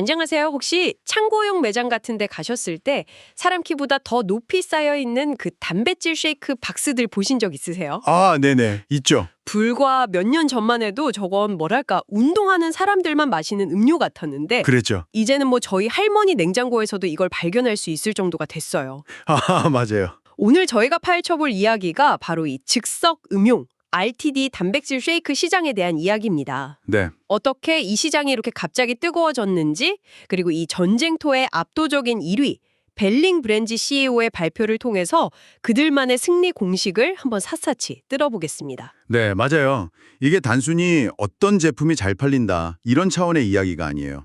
안녕하세요. 혹시 창고용 매장 같은 데 가셨을 때 사람 키보다 더 높이 쌓여 있는 그 단백질 쉐이크 박스들 보신 적 있으세요? 아, 네네. 있죠. 불과 몇 년 전만 해도 저건 뭐랄까 운동하는 사람들만 마시는 음료 같았는데 그랬죠. 이제는 뭐 저희 할머니 냉장고에서도 이걸 발견할 수 있을 정도가 됐어요. 아, 맞아요. 오늘 저희가 파헤쳐볼 이야기가 바로 이 즉석 음용 RTD 단백질 쉐이크 시장에 대한 이야기입니다. 네. 어떻게 이 시장이 이렇게 갑자기 뜨거워졌는지, 그리고 이 전쟁터의 압도적인 1위 벨링 브랜지 CEO의 발표를 통해서 그들만의 승리 공식을 한번 샅샅이 뜯어보겠습니다. 네, 맞아요. 이게 단순히 어떤 제품이 잘 팔린다 이런 차원의 이야기가 아니에요.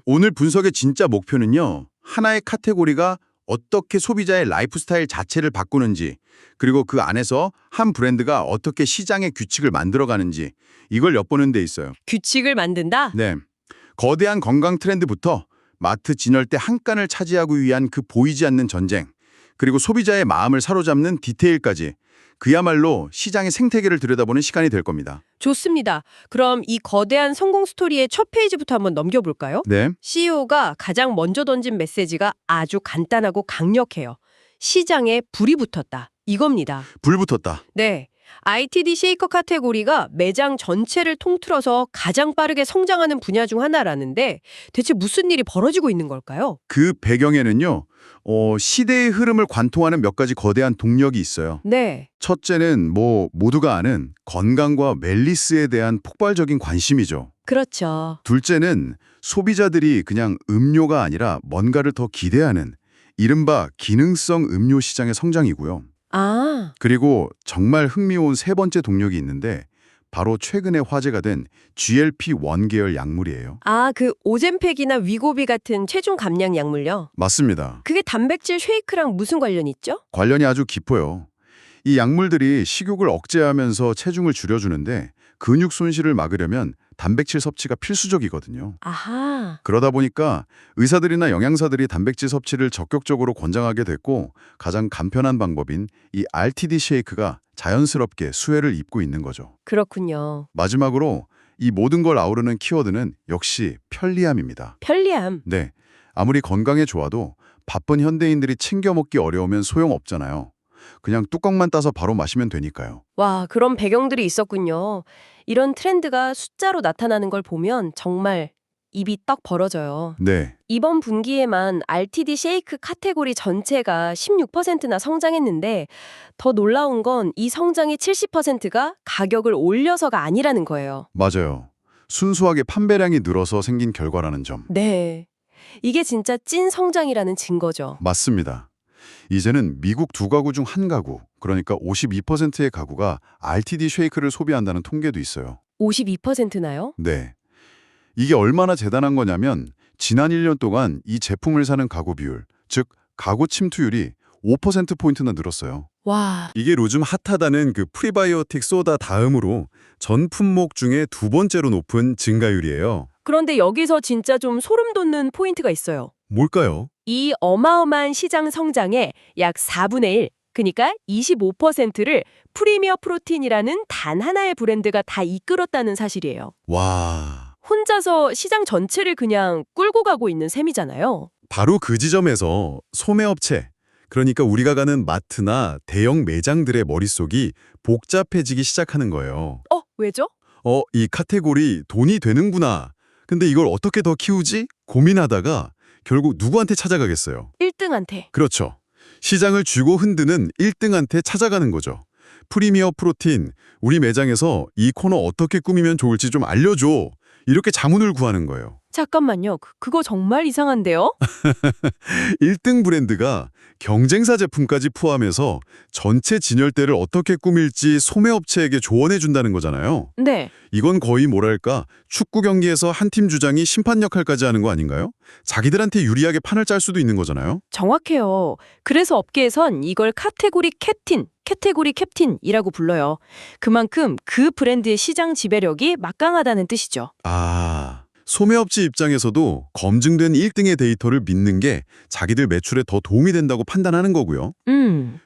오늘 분석의 진짜 목표는요. 하나의 카테고리가 어떻게 소비자의 라이프 스타일 자체를 바꾸는지, 그리고 그 안에서 한 브랜드가 어떻게 시장의 규칙을 만들어가는지 이걸 엿보는 데 있어요. 규칙을 만든다? 네. 거대한 건강 트렌드부터 마트 진열대 한 칸을 차지하기 위한 그 보이지 않는 전쟁, 그리고 소비자의 마음을 사로잡는 디테일까지 그야말로 시장의 생태계를 들여다보는 시간이 될 겁니다. 좋습니다. 그럼 이 거대한 성공 스토리의 첫 페이지부터 한번 넘겨볼까요? 네. CEO가 가장 먼저 던진 메시지가 아주 간단하고 강력해요. 시장에 불이 붙었다. 이겁니다. 불 붙었다. 네. ITD 쉐이커 카테고리가 매장 전체를 통틀어서 가장 빠르게 성장하는 분야 중 하나라는데 대체 무슨 일이 벌어지고 있는 걸까요? 그 배경에는요. 시대의 흐름을 관통하는 몇 가지 거대한 동력이 있어요. 네. 첫째는 모두가 아는 건강과 웰니스에 대한 폭발적인 관심이죠. 그렇죠. 둘째는 소비자들이 그냥 음료가 아니라 뭔가를 더 기대하는 이른바 기능성 음료 시장의 성장이고요. 아, 그리고 정말 흥미로운 세 번째 동력이 있는데 바로 최근에 화제가 된 GLP-1 계열 약물이에요. 그 오젬팩이나 위고비 같은 체중 감량 약물요. 맞습니다. 그게 단백질 쉐이크랑 무슨 관련 있죠? 관련이 아주 깊어요. 이 약물들이 식욕을 억제하면서 체중을 줄여주는데 근육 손실을 막으려면 단백질 섭취가 필수적이거든요. 아하. 그러다 보니까 의사들이나 영양사들이 단백질 섭취를 적극적으로 권장하게 됐고 가장 간편한 방법인 이 RTD 쉐이크가 자연스럽게 수혜를 입고 있는 거죠. 그렇군요. 마지막으로 이 모든 걸 아우르는 키워드는 역시 편리함입니다. 편리함. 네, 아무리 건강에 좋아도 바쁜 현대인들이 챙겨 먹기 어려우면 소용없잖아요. 그냥 뚜껑만 따서 바로 마시면 되니까요. 와, 그런 배경들이 있었군요. 이런 트렌드가 숫자로 나타나는 걸 보면 정말 입이 떡 벌어져요. 네, 이번 분기에만 RTD 쉐이크 카테고리 전체가 16%나 성장했는데 더 놀라운 건 이 성장의 70%가 가격을 올려서가 아니라는 거예요. 맞아요. 순수하게 판매량이 늘어서 생긴 결과라는 점. 네. 이게 진짜 찐 성장이라는 증거죠. 맞습니다. 이제는 미국 두 가구 중 한 가구, 그러니까 52%의 가구가 RTD 쉐이크를 소비한다는 통계도 있어요. 52%나요? 네. 이게 얼마나 대단한 거냐면 지난 1년 동안 이 제품을 사는 가구 비율, 즉 가구 침투율이 5%포인트나 늘었어요. 와, 이게 요즘 핫하다는 그 프리바이오틱 소다 다음으로 전 품목 중에 두 번째로 높은 증가율이에요. 그런데 여기서 진짜 좀 소름 돋는 포인트가 있어요. 뭘까요? 이 어마어마한 시장 성장의 약 4분의 1, 그러니까 25%를 프리미어 프로틴이라는 단 하나의 브랜드가 다 이끌었다는 사실이에요. 와, 혼자서 시장 전체를 그냥 끌고 가고 있는 셈이잖아요. 바로 그 지점에서 소매업체, 그러니까 우리가 가는 마트나 대형 매장들의 머릿속이 복잡해지기 시작하는 거예요. 왜죠? 이 카테고리 돈이 되는구나. 근데 이걸 어떻게 더 키우지? 고민하다가 결국 누구한테 찾아가겠어요? 1등한테. 그렇죠. 시장을 쥐고 흔드는 1등한테 찾아가는 거죠. 프리미어 프로틴, 우리 매장에서 이 코너 어떻게 꾸미면 좋을지 좀 알려줘. 이렇게 자문을 구하는 거예요. 잠깐만요. 그거 정말 이상한데요? 1등 브랜드가 경쟁사 제품까지 포함해서 전체 진열대를 어떻게 꾸밀지 소매업체에게 조언해 준다는 거잖아요. 네. 이건 거의 뭐랄까 축구 경기에서 한 팀 주장이 심판 역할까지 하는 거 아닌가요? 자기들한테 유리하게 판을 짤 수도 있는 거잖아요. 정확해요. 그래서 업계에선 이걸 카테고리 캡틴이라고 불러요. 그만큼 그 브랜드의 시장 지배력이 막강하다는 뜻이죠. 소매업체 입장에서도 검증된 1등의 데이터를 믿는 게 자기들 매출에 더 도움이 된다고 판단하는 거고요.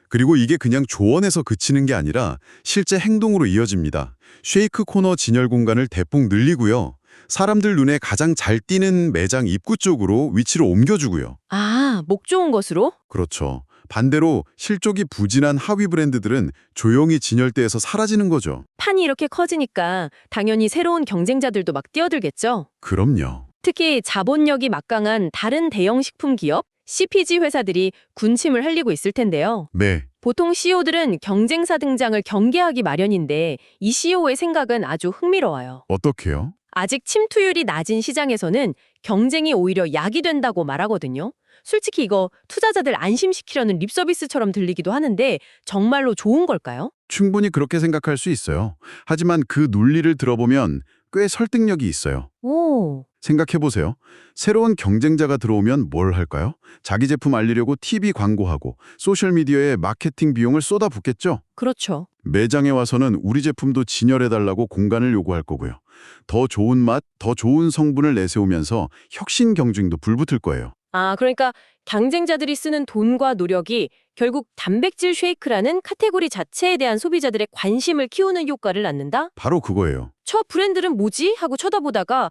그리고 이게 그냥 조언에서 그치는 게 아니라 실제 행동으로 이어집니다. 쉐이크 코너 진열 공간을 대폭 늘리고요. 사람들 눈에 가장 잘 띄는 매장 입구 쪽으로 위치를 옮겨주고요. 아, 목 좋은 것으로? 그렇죠. 반대로 실적이 부진한 하위 브랜드들은 조용히 진열대에서 사라지는 거죠. 판이 이렇게 커지니까 당연히 새로운 경쟁자들도 막 뛰어들겠죠. 그럼요. 특히 자본력이 막강한 다른 대형 식품 기업, CPG 회사들이 군침을 흘리고 있을 텐데요. 네. 보통 CEO들은 경쟁사 등장을 경계하기 마련인데 이 CEO의 생각은 아주 흥미로워요. 어떻게요? 아직 침투율이 낮은 시장에서는 경쟁이 오히려 약이 된다고 말하거든요. 솔직히 이거 투자자들 안심시키려는 립서비스처럼 들리기도 하는데 정말로 좋은 걸까요? 충분히 그렇게 생각할 수 있어요. 하지만 그 논리를 들어보면 꽤 설득력이 있어요. 오, 생각해보세요. 새로운 경쟁자가 들어오면 뭘 할까요? 자기 제품 알리려고 TV 광고하고 소셜미디어에 마케팅 비용을 쏟아붓겠죠? 그렇죠. 매장에 와서는 우리 제품도 진열해달라고 공간을 요구할 거고요. 더 좋은 맛, 더 좋은 성분을 내세우면서 혁신 경쟁도 불붙을 거예요. 아, 그러니까 경쟁자들이 쓰는 돈과 노력이 결국 단백질 쉐이크라는 카테고리 자체에 대한 소비자들의 관심을 키우는 효과를 낳는다? 바로 그거예요. 저 브랜드는 뭐지? 하고 쳐다보다가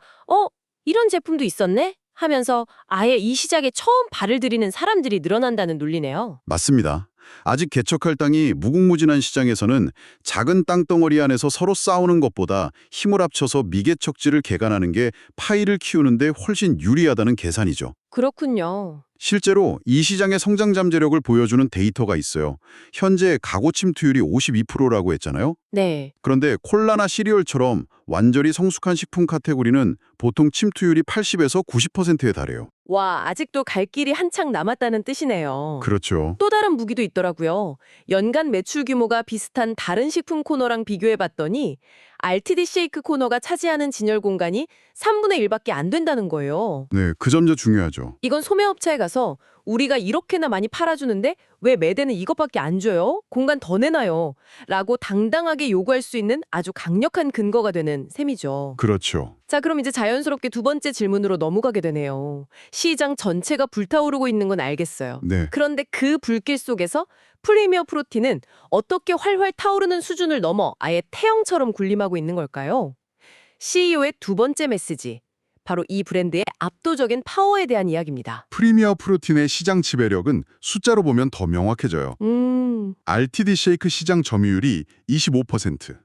이런 제품도 있었네? 하면서 아예 이 시장에 처음 발을 들이는 사람들이 늘어난다는 논리네요. 맞습니다. 아직 개척할 땅이 무궁무진한 시장에서는 작은 땅덩어리 안에서 서로 싸우는 것보다 힘을 합쳐서 미개척지를 개간하는 게 파이를 키우는데 훨씬 유리하다는 계산이죠. 그렇군요. 실제로 이 시장의 성장 잠재력을 보여주는 데이터가 있어요. 현재 가구 침투율이 52%라고 했잖아요. 네. 그런데 콜라나 시리얼처럼 완전히 성숙한 식품 카테고리는 보통 침투율이 80에서 90%에 달해요. 와, 아직도 갈 길이 한창 남았다는 뜻이네요. 그렇죠. 또 다른 무기도 있더라고요. 연간 매출 규모가 비슷한 다른 식품 코너랑 비교해봤더니 RTD 쉐이크 코너가 차지하는 진열 공간이 3분의 1밖에 안 된다는 거예요. 네, 그 점도 중요하죠. 이건 소매업체에 가서 우리가 이렇게나 많이 팔아주는데 왜 매대는 이것밖에 안 줘요? 공간 더 내놔요. 라고 당당하게 요구할 수 있는 아주 강력한 근거가 되는 셈이죠. 그렇죠. 자, 그럼 이제 자연스럽게 두 번째 질문으로 넘어가게 되네요. 시장 전체가 불타오르고 있는 건 알겠어요. 네. 그런데 그 불길 속에서 프리미어 프로틴은 어떻게 활활 타오르는 수준을 넘어 아예 태영처럼 군림하고 있는 걸까요? CEO의 두 번째 메시지, 바로 이 브랜드의 압도적인 파워에 대한 이야기입니다. 프리미어 프로틴의 시장 지배력은 숫자로 보면 더 명확해져요. RTD 쉐이크 시장 점유율이 25%.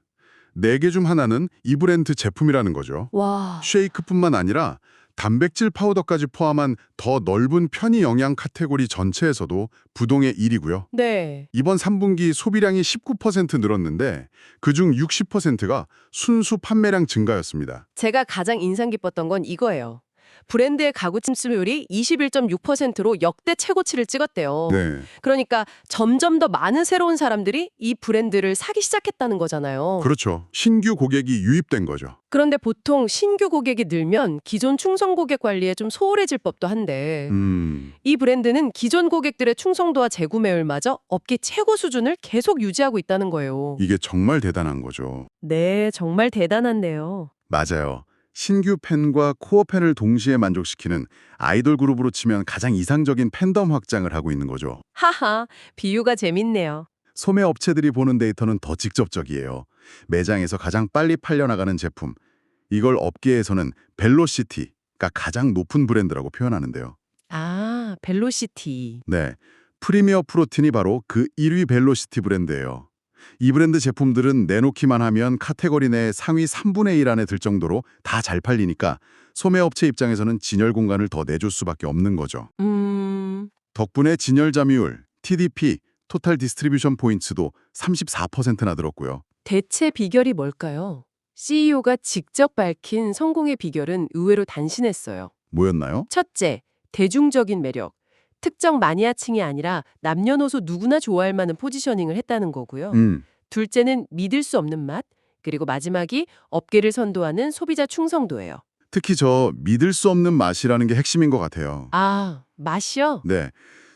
4개 중 하나는 이 브랜드 제품이라는 거죠. 와, 쉐이크뿐만 아니라 단백질 파우더까지 포함한 더 넓은 편의 영양 카테고리 전체에서도 부동의 1위고요. 네. 이번 3분기 소비량이 19% 늘었는데 그중 60%가 순수 판매량 증가였습니다. 제가 가장 인상 깊었던 건 이거예요. 브랜드의 가구 침투율이 21.6%로 역대 최고치를 찍었대요. 네, 그러니까 점점 더 많은 새로운 사람들이 이 브랜드를 사기 시작했다는 거잖아요. 그렇죠. 신규 고객이 유입된 거죠. 그런데 보통 신규 고객이 늘면 기존 충성 고객 관리에 좀 소홀해질 법도 한데 이 브랜드는 기존 고객들의 충성도와 재구매율마저 업계 최고 수준을 계속 유지하고 있다는 거예요. 이게 정말 대단한 거죠. 네, 정말 대단한데요. 맞아요. 신규 팬과 코어 팬을 동시에 만족시키는 아이돌 그룹으로 치면 가장 이상적인 팬덤 확장을 하고 있는 거죠. 하하, 비유가 재밌네요. 소매 업체들이 보는 데이터는 더 직접적이에요. 매장에서 가장 빨리 팔려나가는 제품. 이걸 업계에서는 벨로시티가 가장 높은 브랜드라고 표현하는데요. 아, 벨로시티. 네, 프리미어 프로틴이 바로 그 1위 벨로시티 브랜드예요. 이 브랜드 제품들은 내놓기만 하면 카테고리 내 상위 3분의 1 안에 들 정도로 다 잘 팔리니까 소매업체 입장에서는 진열 공간을 더 내줄 수밖에 없는 거죠. 덕분에 진열 점유율, TDP, 토탈 디스트리뷰션 포인트도 34%나 늘었고요. 대체 비결이 뭘까요? CEO가 직접 밝힌 성공의 비결은 의외로 단신했어요. 뭐였나요? 첫째, 대중적인 매력. 특정 마니아층이 아니라 남녀노소 누구나 좋아할 만한 포지셔닝을 했다는 거고요. 둘째는 믿을 수 없는 맛. 그리고 마지막이 업계를 선도하는 소비자 충성도예요. 특히 저 믿을 수 없는 맛이라는 게 핵심인 것 같아요. 아, 맛이요? 네,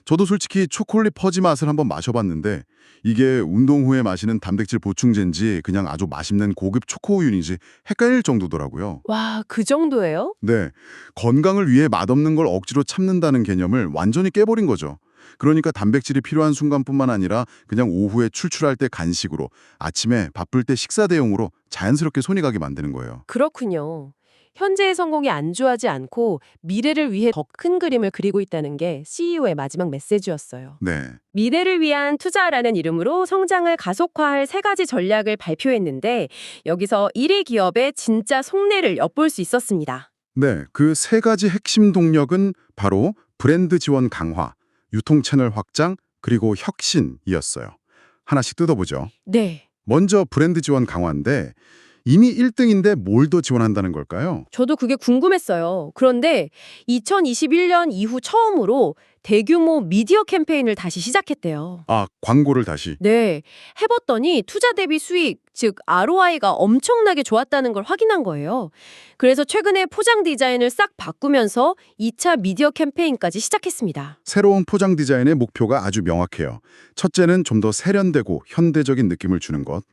저도 솔직히 초콜릿 퍼지 맛을 한번 마셔봤는데 이게 운동 후에 마시는 단백질 보충제인지 그냥 아주 맛있는 고급 초코우유인지 헷갈릴 정도더라고요. 와, 그 정도예요? 네, 건강을 위해 맛없는 걸 억지로 참는다는 개념을 완전히 깨버린 거죠. 그러니까 단백질이 필요한 순간뿐만 아니라 그냥 오후에 출출할 때 간식으로, 아침에 바쁠 때 식사 대용으로 자연스럽게 손이 가게 만드는 거예요. 그렇군요. 현재의 성공이 안주하지 않고 미래를 위해 더 큰 그림을 그리고 있다는 게 CEO의 마지막 메시지였어요. 네. 미래를 위한 투자라는 이름으로 성장을 가속화할 3가지 전략을 발표했는데 여기서 1위 기업의 진짜 속내를 엿볼 수 있었습니다. 네, 그 3가지 핵심 동력은 바로 브랜드 지원 강화, 유통 채널 확장, 그리고 혁신이었어요. 하나씩 뜯어보죠. 네. 먼저 브랜드 지원 강화인데 이미 1등인데 뭘 더 지원한다는 걸까요? 저도 그게 궁금했어요. 그런데 2021년 이후 처음으로 대규모 미디어 캠페인을 다시 시작했대요. 아, 광고를 다시. 네, 해봤더니 투자 대비 수익, 즉 ROI가 엄청나게 좋았다는 걸 확인한 거예요. 그래서 최근에 포장 디자인을 싹 바꾸면서 2차 미디어 캠페인까지 시작했습니다. 새로운 포장 디자인의 목표가 아주 명확해요. 첫째는 좀 더 세련되고 현대적인 느낌을 주는 것.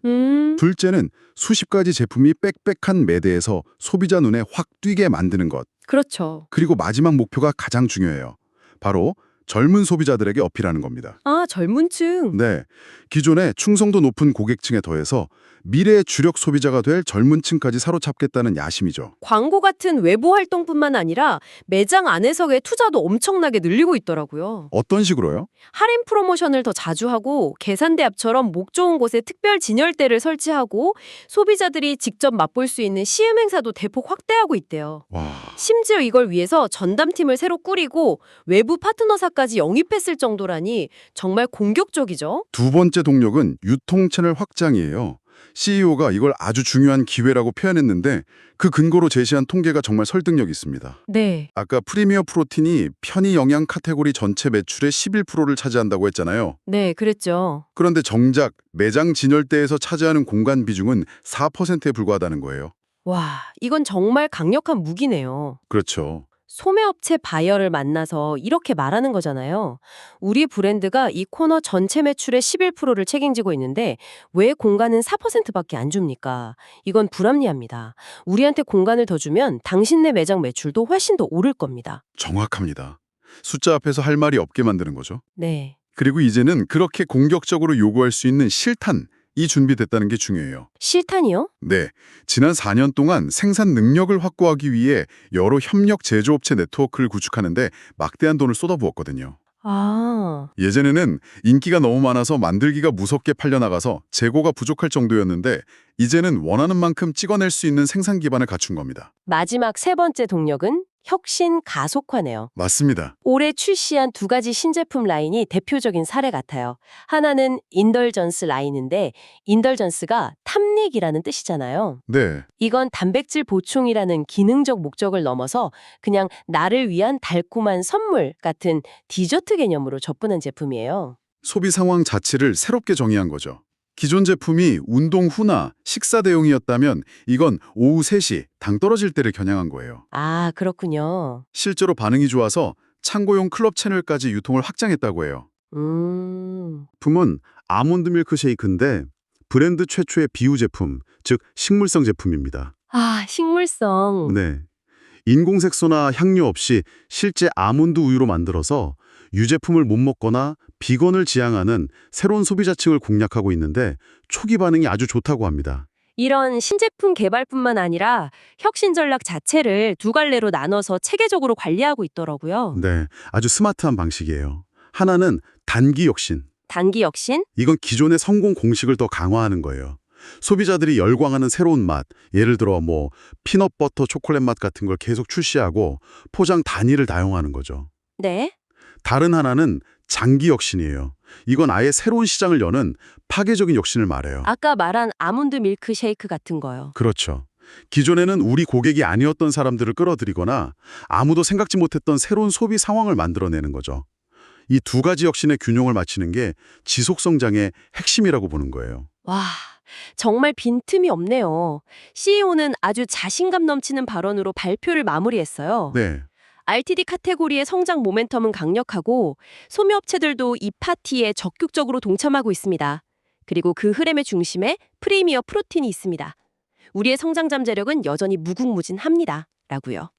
둘째는 수십 가지 제품이 빽빽한 매대에서 소비자 눈에 확 띄게 만드는 것. 그렇죠. 그리고 마지막 목표가 가장 중요해요. 바로 젊은 소비자들에게 어필하는 겁니다. 아, 젊은 층. 네, 기존의 충성도 높은 고객층에 더해서 미래의 주력 소비자가 될 젊은 층까지 사로잡겠다는 야심이죠. 광고 같은 외부 활동뿐만 아니라 매장 안에서의 투자도 엄청나게 늘리고 있더라고요. 어떤 식으로요? 할인 프로모션을 더 자주 하고 계산대앞처럼 목 좋은 곳에 특별 진열대를 설치하고 소비자들이 직접 맛볼 수 있는 시음 행사도 대폭 확대하고 있대요. 와, 심지어 이걸 위해서 전담팀을 새로 꾸리고 외부 파트너사까지 영입했을 정도라니 정말 공격적이죠? 두 번째 동력은 유통 채널 확장이에요. CEO가 이걸 아주 중요한 기회라고 표현했는데 그 근거로 제시한 통계가 정말 설득력 있습니다. 네. 아까 프리미어 프로틴이 편의 영양 카테고리 전체 매출의 11%를 차지한다고 했잖아요. 네, 그랬죠. 그런데 정작 매장 진열대에서 차지하는 공간 비중은 4%에 불과하다는 거예요. 와, 이건 정말 강력한 무기네요. 그렇죠. 소매업체 바이어를 만나서 이렇게 말하는 거잖아요. 우리 브랜드가 이 코너 전체 매출의 11%를 책임지고 있는데 왜 공간은 4%밖에 안 줍니까? 이건 불합리합니다. 우리한테 공간을 더 주면 당신네 매장 매출도 훨씬 더 오를 겁니다. 정확합니다. 숫자 앞에서 할 말이 없게 만드는 거죠. 네. 그리고 이제는 그렇게 공격적으로 요구할 수 있는 실탄이 준비됐다는 게 중요해요. 실탄이요? 네, 지난 4년 동안 생산 능력을 확보하기 위해 여러 협력 제조업체 네트워크를 구축하는데 막대한 돈을 쏟아부었거든요. 아, 예전에는 인기가 너무 많아서 만들기가 무섭게 팔려나가서 재고가 부족할 정도였는데 이제는 원하는 만큼 찍어낼 수 있는 생산 기반을 갖춘 겁니다. 마지막 3번째 동력은 혁신 가속화네요. 맞습니다. 올해 출시한 2가지 신제품 라인이 대표적인 사례 같아요. 하나는 인덜전스 라인인데 인덜전스가 탐닉이라는 뜻이잖아요. 네, 이건 단백질 보충이라는 기능적 목적을 넘어서 그냥 나를 위한 달콤한 선물 같은 디저트 개념으로 접근한 제품이에요. 소비 상황 자체를 새롭게 정의한 거죠. 기존 제품이 운동 후나 식사 대용이었다면 이건 오후 3시 당 떨어질 때를 겨냥한 거예요. 아, 그렇군요. 실제로 반응이 좋아서 창고용 클럽 채널까지 유통을 확장했다고 해요. 제품은 아몬드 밀크 쉐이크인데 브랜드 최초의 비유 제품, 즉 식물성 제품입니다. 아, 식물성. 네. 인공색소나 향료 없이 실제 아몬드 우유로 만들어서 유제품을 못 먹거나 비건을 지향하는 새로운 소비자층을 공략하고 있는데 초기 반응이 아주 좋다고 합니다. 이런 신제품 개발뿐만 아니라 혁신 전략 자체를 2갈래로 나눠서 체계적으로 관리하고 있더라고요. 네, 아주 스마트한 방식이에요. 하나는 단기 혁신. 단기 혁신? 이건 기존의 성공 공식을 더 강화하는 거예요. 소비자들이 열광하는 새로운 맛, 예를 들어 피넛버터 초콜릿 맛 같은 걸 계속 출시하고 포장 단위를 다용하는 거죠. 네. 다른 하나는 장기 혁신이에요. 이건 아예 새로운 시장을 여는 파괴적인 혁신을 말해요. 아까 말한 아몬드 밀크 쉐이크 같은 거요. 그렇죠. 기존에는 우리 고객이 아니었던 사람들을 끌어들이거나 아무도 생각지 못했던 새로운 소비 상황을 만들어내는 거죠. 이 2가지 혁신의 균형을 맞추는 게 지속 성장의 핵심이라고 보는 거예요. 와, 정말 빈틈이 없네요. CEO는 아주 자신감 넘치는 발언으로 발표를 마무리했어요. 네. RTD 카테고리의 성장 모멘텀은 강력하고 소매업체들도 이 파티에 적극적으로 동참하고 있습니다. 그리고 그 흐름의 중심에 프리미어 프로틴이 있습니다. 우리의 성장 잠재력은 여전히 무궁무진합니다. 라고요.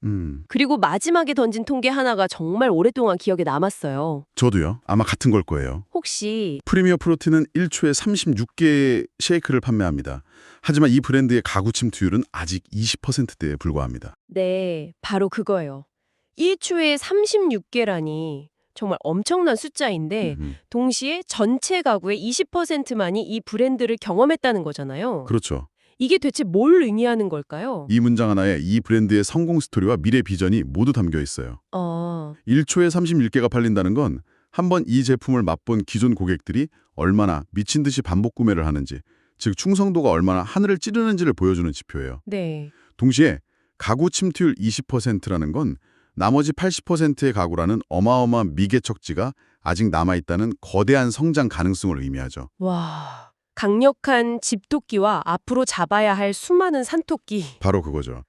그리고 마지막에 던진 통계 하나가 정말 오랫동안 기억에 남았어요. 저도요. 아마 같은 걸 거예요. 혹시 프리미어 프로틴은 1초에 36개의 쉐이크를 판매합니다. 하지만 이 브랜드의 가구 침투율은 아직 20%대에 불과합니다. 네, 바로 그거예요. 1초에 36개라니 정말 엄청난 숫자인데 동시에 전체 가구의 20%만이 이 브랜드를 경험했다는 거잖아요. 그렇죠. 이게 대체 뭘 의미하는 걸까요? 이 문장 하나에 이 브랜드의 성공 스토리와 미래 비전이 모두 담겨 있어요. 1초에 31개가 팔린다는 건 한번 이 제품을 맛본 기존 고객들이 얼마나 미친 듯이 반복 구매를 하는지, 즉 충성도가 얼마나 하늘을 찌르는지를 보여주는 지표예요. 네. 동시에 가구 침투율 20%라는 건 나머지 80%의 가구라는 어마어마한 미개척지가 아직 남아있다는 거대한 성장 가능성을 의미하죠. 와, 강력한 집토끼와 앞으로 잡아야 할 수많은 산토끼. 바로 그거죠.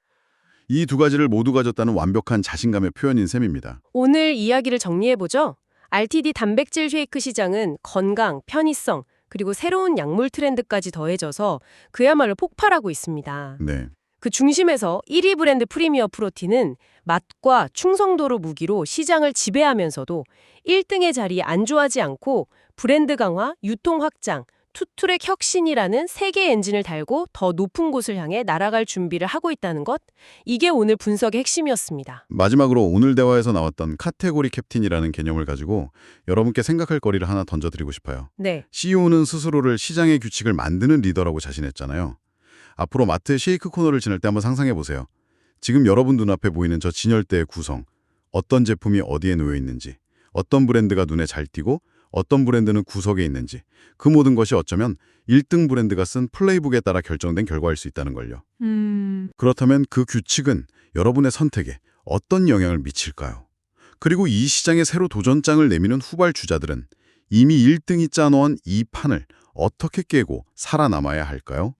이 두 가지를 모두 가졌다는 완벽한 자신감의 표현인 셈입니다. 오늘 이야기를 정리해보죠. RTD 단백질 쉐이크 시장은 건강, 편의성, 그리고 새로운 약물 트렌드까지 더해져서 그야말로 폭발하고 있습니다. 네. 그 중심에서 1위 브랜드 프리미어 프로틴은 맛과 충성도로 무기로 시장을 지배하면서도 1등의 자리에 안주하지 않고 브랜드 강화, 유통 확장, 투트랙 혁신이라는 세계 엔진을 달고 더 높은 곳을 향해 날아갈 준비를 하고 있다는 것, 이게 오늘 분석의 핵심이었습니다. 마지막으로 오늘 대화에서 나왔던 카테고리 캡틴이라는 개념을 가지고 여러분께 생각할 거리를 하나 던져드리고 싶어요. 네, CEO는 스스로를 시장의 규칙을 만드는 리더라고 자신했잖아요. 앞으로 마트 쉐이크 코너를 지날 때 한번 상상해 보세요. 지금 여러분 눈앞에 보이는 저 진열대의 구성, 어떤 제품이 어디에 놓여 있는지, 어떤 브랜드가 눈에 잘 띄고 어떤 브랜드는 구석에 있는지, 그 모든 것이 어쩌면 1등 브랜드가 쓴 플레이북에 따라 결정된 결과일 수 있다는 걸요. 그렇다면 그 규칙은 여러분의 선택에 어떤 영향을 미칠까요? 그리고 이 시장에 새로 도전장을 내미는 후발주자들은 이미 1등이 짜놓은 이 판을 어떻게 깨고 살아남아야 할까요?